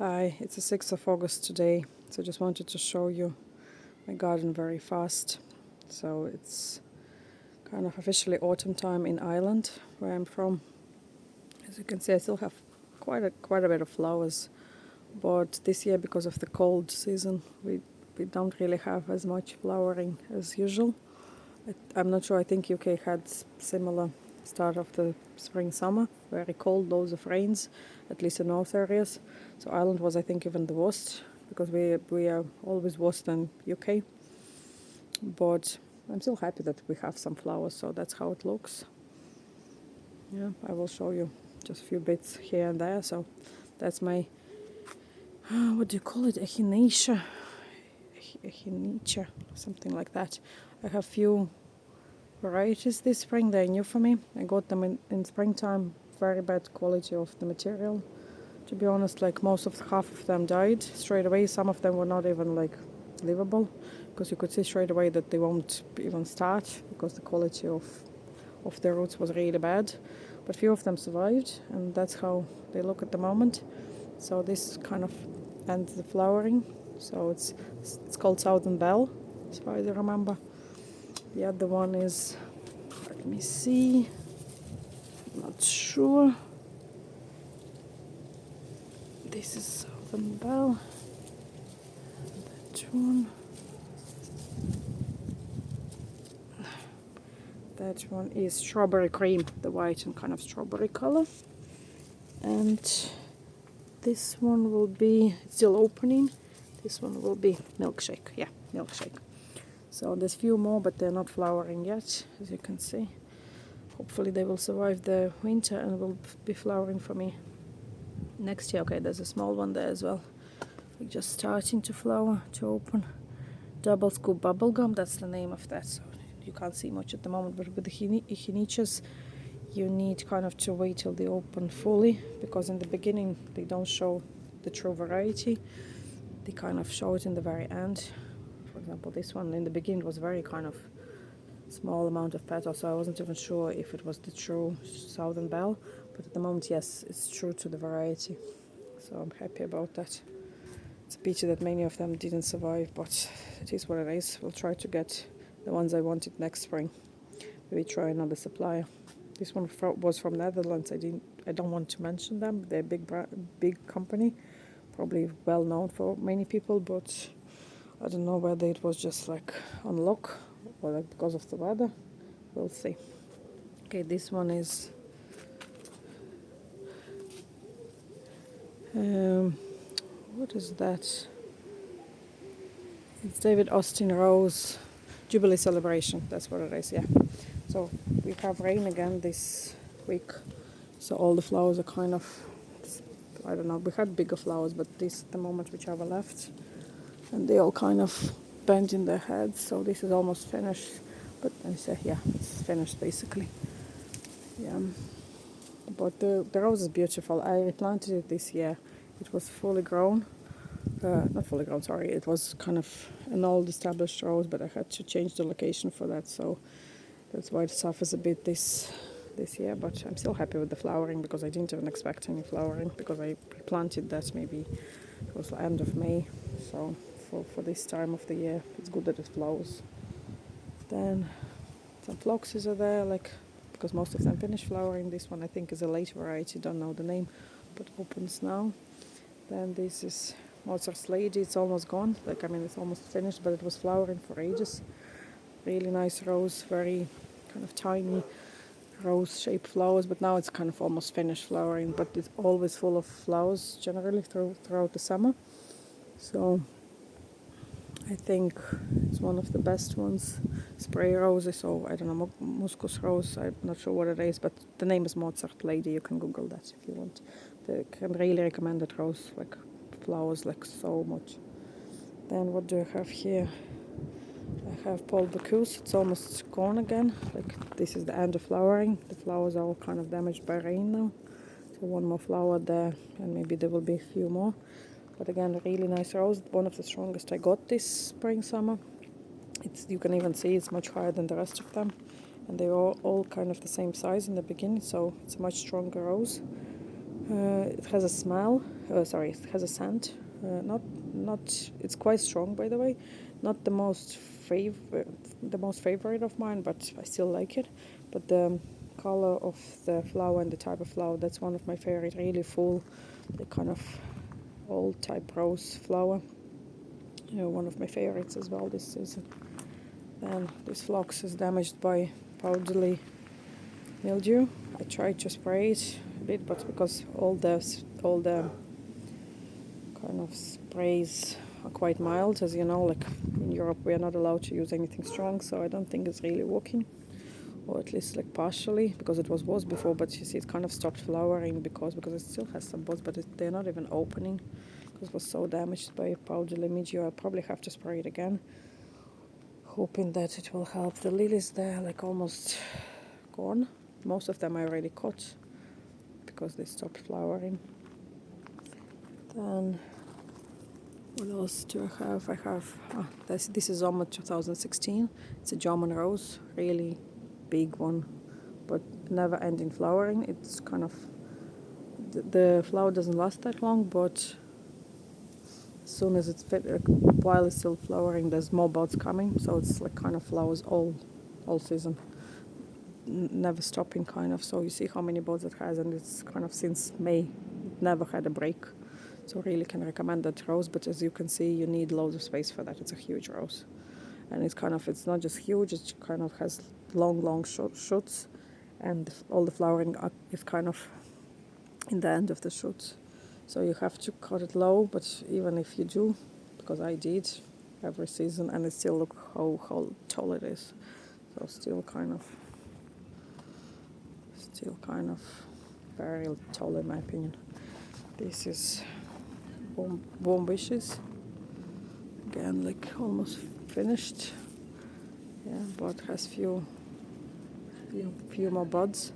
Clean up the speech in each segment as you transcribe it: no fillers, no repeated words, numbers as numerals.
Hi, it's the 6th of August today, so just wanted to show you my garden very fast. So it's kind of officially autumn time in Ireland, where I'm from. As you can see, I still have quite a bit of flowers, but this year, because of the cold season, we don't really have as much flowering as usual. I'm not sure, I think UK had similar start of the spring summer, very cold, loads of rains, at least in north areas. So Ireland was, I think, even the worst, because we are always worse than UK. But I'm still happy that we have some flowers, so that's how it looks. Yeah, I will show you just a few bits here and there. So that's my what do you call it, echinacea, echinacea, something like that. I have few varieties this spring. They're new for me. I got them in springtime. Very bad quality of the material, to be honest. Like half of them died straight away. Some of them were not even like livable, because you could see straight away that they won't even start, because the quality of their roots was really bad. But few of them survived, and that's how they look at the moment. So this kind of ends the flowering. So it's called Southern Belle, as far as I remember. The other one is, let me see, not sure. This is Southern Belle. That one. That one is Strawberry Cream, the white and kind of strawberry color. And this one will be, it's still opening. This one will be Milkshake. Yeah, Milkshake. So there's few more, but they're not flowering yet, as you can see. Hopefully they will survive the winter and will be flowering for me next year. Okay, there's a small one there as well. Like just starting to flower, to open. Double Scoop Bubblegum, that's the name of that. So you can't see much at the moment, but with the echinaceas, you need kind of to wait till they open fully, because in the beginning they don't show the true variety. They kind of show it in the very end. For example, this one in the beginning was very kind of small amount of petals, so I wasn't even sure if it was the true Southern Belle. But at the moment, yes, it's true to the variety. So I'm happy about that. It's a pity that many of them didn't survive, but it is what it is. We'll try to get the ones I wanted next spring. Maybe try another supplier. This one was from Netherlands. I don't want to mention them. They're a big company, probably well known for many people, but I don't know whether it was just like on luck or like because of the weather. We'll see. Okay, this one is what is that? It's David Austin Rose Jubilee Celebration. That's what it is. Yeah. So we have rain again this week, so all the flowers are kind of, I don't know, we had bigger flowers, but this at the moment which are left, and they all kind of bend in their heads. So this is almost finished, but I say yeah, it's finished basically. Yeah, but the rose is beautiful. I planted it this year. It was fully grown. Not fully grown, sorry. It was kind of an old established rose, but I had to change the location for that, so that's why it suffers a bit this year. But I'm still happy with the flowering, because I didn't even expect any flowering, because I planted that maybe it was the end of May. So for this time of the year, it's good that it flowers. Then some phloxes are there, like, because most of them finish flowering. This one I think is a late variety, don't know the name, but opens now. Then this is Mozart's Lady. It's almost gone. Like, I mean, it's almost finished, but it was flowering for ages. Really nice rose, very kind of tiny rose-shaped flowers, but now it's kind of almost finished flowering, but it's always full of flowers generally throughout the summer. So I think it's one of the best ones. Spray roses, so I don't know, muscus rose, I'm not sure what it is, but the name is Mozart Lady. You can Google that if you want. I can really recommend that rose, like flowers like so much. Then what do I have here? I have Paul Bocuse. It's almost gone again. Like, this is the end of flowering. The flowers are all kind of damaged by rain now. So one more flower there, and maybe there will be a few more. But again, a really nice rose. One of the strongest I got this spring, summer. You can even see it's much higher than the rest of them. And they are all kind of the same size in the beginning, so it's a much stronger rose. It has a smell. Sorry, it has a scent. Not. It's quite strong, by the way. Not the most favorite of mine, but I still like it. But the color of the flower and the type of flower, that's one of my favorite. Really full, the kind of old type rose flower. One of my favorites as well this season. And this phlox is damaged by powdery mildew. I tried to spray it a bit, but because all the kind of sprays are quite mild, as you know, like in Europe we are not allowed to use anything strong, so I don't think it's really working, or at least like partially, because it was before, but you see it kind of stopped flowering because it still has some buds, but they're not even opening because it was so damaged by powdery mildew. I'll probably have to spray it again, hoping that it will help. The lilies there like almost gone. Most of them I already cut because they stopped flowering. Then what else do I have? I have this is Oma 2016. It's a German rose, really big one, but never ending flowering. It's kind of the flower doesn't last that long, but as soon as while it's still flowering, there's more buds coming, so it's like kind of flowers all season. Never stopping kind of, so you see how many buds it has, and it's kind of since May. It never had a break, so really can recommend that rose. But as you can see, you need loads of space for that. It's a huge rose, and it's not just huge, it kind of has long shoots, and all the flowering is kind of in the end of the shoots, so you have to cut it low. But even if you do, because I did every season, and it still look how tall it is, so still kind of very tall in my opinion. This is warm wishes. Again, like almost finished. Yeah, but has few more buds.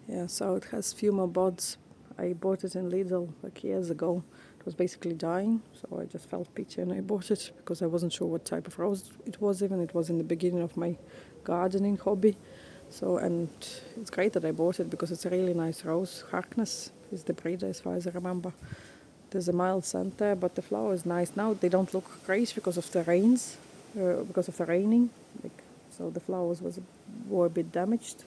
Yeah, so it has few more buds. I bought it in Lidl like years ago. It was basically dying, so I just felt pity and I bought it because I wasn't sure what type of rose it was. Even it was in the beginning of my gardening hobby. So, and it's great that I bought it because it's a really nice rose. Harkness is the breeder as far as I remember. There's a mild scent there, but the flower is nice. Now they don't look great because of the rains, because of the raining. So the flowers were a bit damaged.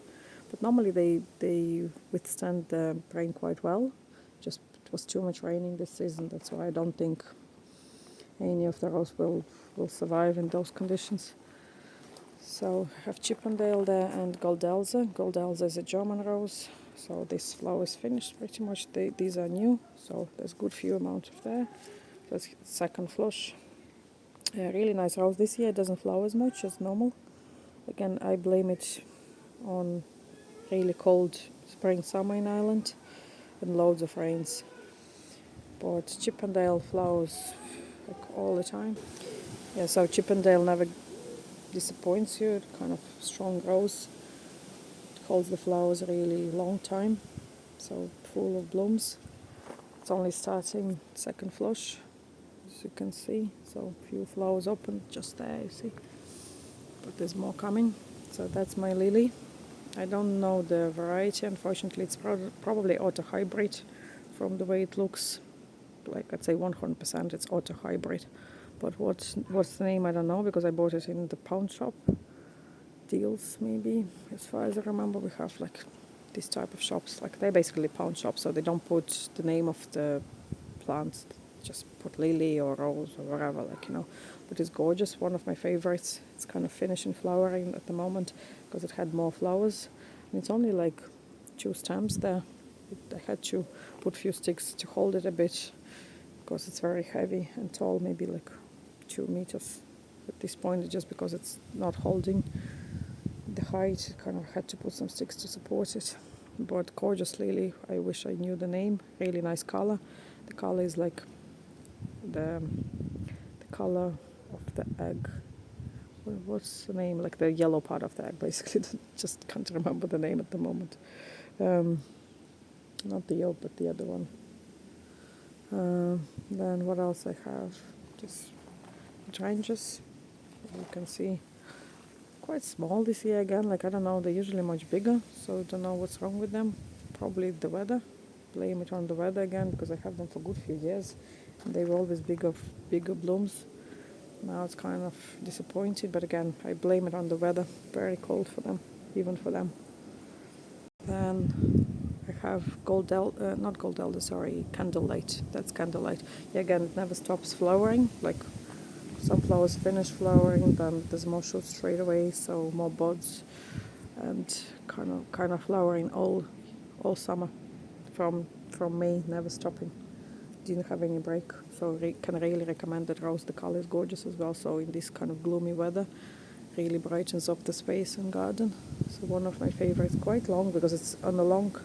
But normally they withstand the rain quite well. Just it was too much raining this season. That's why I don't think any of the rose will survive in those conditions. So I have Chippendale there and Goldelze. Goldelze is a German rose. So this flower is finished pretty much. These are new, so there's good few amount of there. That's second flush. Really nice rose. This year it doesn't flower as much as normal. Again, I blame it on really cold spring, summer in Ireland and loads of rains. But Chippendale flowers like all the time. Yeah, so Chippendale never disappoints you. It kind of strong rose. It holds the flowers a really long time. So full of blooms. It's only starting second flush, as you can see. So few flowers open just there, you see. But there's more coming. So that's my lily. I don't know the variety, unfortunately. It's probably auto hybrid from the way it looks. Like I'd say 100% it's auto hybrid. But what's the name, I don't know, because I bought it in the pound shop. Deals, maybe. As far as I remember, we have like this type of shops. Like they're basically pound shops, so they don't put the name of the plants. Just put lily or rose or whatever, But it's gorgeous, one of my favorites. It's kind of finishing flowering at the moment because it had more flowers. And it's only like 2 stems there. I had to put a few sticks to hold it a bit because it's very heavy and tall, maybe like 2 meters at this point, just because it's not holding the height. Kind of had to put some sticks to support it. But gorgeous lily. I wish I knew the name. Really nice color. The color is like the color of the egg. What's the name? Like the yellow part of the egg, basically. Just can't remember the name at the moment. Not the yolk, but the other one. Then what else I have? Just hydrangeas. You can see quite small this year again. Like I don't know, they're usually much bigger, so I don't know what's wrong with them. Probably the weather. blame it on the weather again because I have them for a good few years. And they were always bigger blooms. Now it's kind of disappointed, but again, I blame it on the weather. Very cold for them, even for them. Then I have not gold elder, sorry, candlelight. That's candlelight. Yeah, again, it never stops flowering. Like some flowers finish flowering, then there's more shoots straight away, so more buds, and kind of flowering all summer, from May, never stopping. Didn't have any break, so can really recommend that rose. The color is gorgeous as well. So in this kind of gloomy weather, really brightens up the space and garden. So one of my favorites, quite long because it's on a long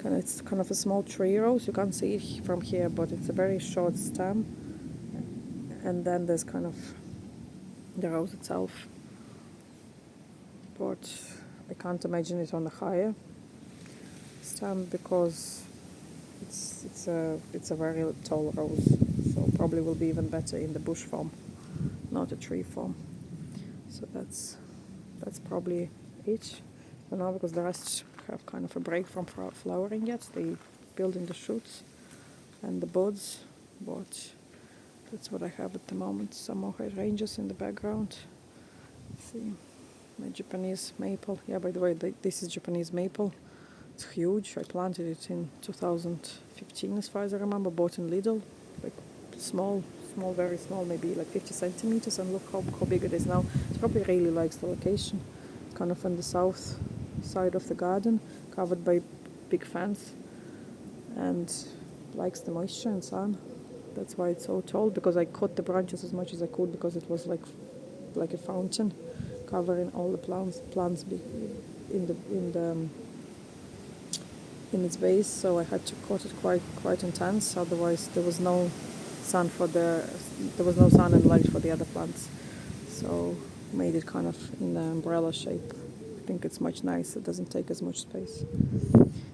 it's kind of a small tree rose. You can't see it from here, but it's a very short stem, and then there's kind of the rose itself, but I can't imagine it on a higher stem because it's a very tall rose, so probably will be even better in the bush form, not a tree form. So that's probably it for now, because the rest have kind of a break from flowering yet. They building the shoots and the buds, but that's what I have at the moment. Some more hydrangeas in the background. Let's see, my Japanese maple. Yeah, by the way, this is Japanese maple. It's huge. I planted it in 2015, as far as I remember. Bought in Lidl, like small, very small, maybe like 50 centimeters. And look how big it is now. It probably really likes the location. Kind of on the south side of the garden, covered by big fence, and likes the moisture and sun. That's why it's so tall, because I cut the branches as much as I could, because it was like a fountain, covering all the plants in its base. So I had to cut it quite intense. Otherwise, there was no sun and light for the other plants. So made it kind of in the umbrella shape. I think it's much nicer. It doesn't take as much space.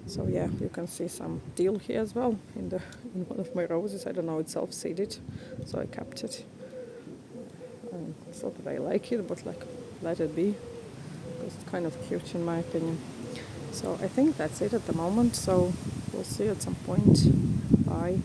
So yeah, you can see some deal here as well in one of my roses. I don't know, it's self-seeded, so I kept it. I thought that I like it, but let it be, because it's kind of cute in my opinion. So I think that's it at the moment. So we'll see at some point. Bye.